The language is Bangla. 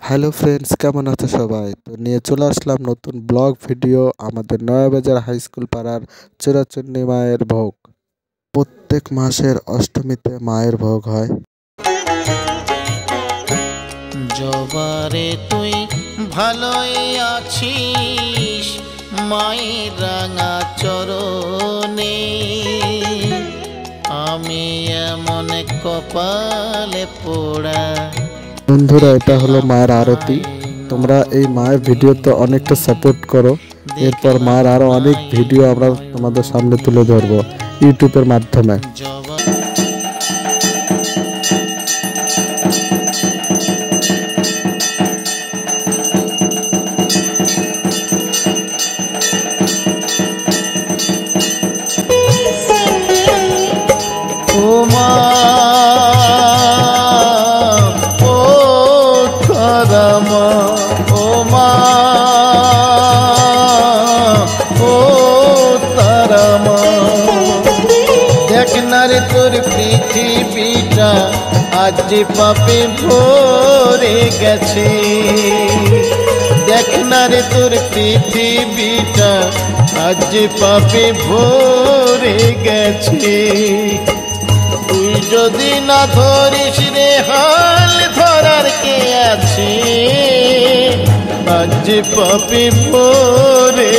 হ্যালো ফ্রেন্ডস, কেমন আছো সবাই? তো নিয়ে চলে আসলাম নতুন ব্লগ ভিডিও আমাদের নয়াবাজার হাই স্কুল পাড়ার চূড়াচণ্ডী মায়ের ভোগ। প্রত্যেক মাসের অষ্টমীতে মায়ের ভোগ হয়। জবারে তুই ভালোই আছিস মায়ের রাঙা চরণে, আমি এমন কপালে পোড়া। বন্ধুরা, এটা হলো মায়ের আরতি। তোমরা এই মায়ের ভিডিওতে অনেকটা সাপোর্ট করো। এরপর মায়ের আরো অনেক ভিডিও আমরা তোমাদের সামনে তুলে ধরবো ইউটিউবের মাধ্যমে। ও মা, ও তারা মা, ও মা, ও তারা মা, দেখ না রে তোর পৃথিবীটা আজ যে পাপে ভরে গেছে। দেখ না রে তোর পৃথিবীটা আজ যে পাপে ভরে গেছে। তুই যদি না ধরিস রে হাল ধরার কে আছে, আজ যে পাপে ভরে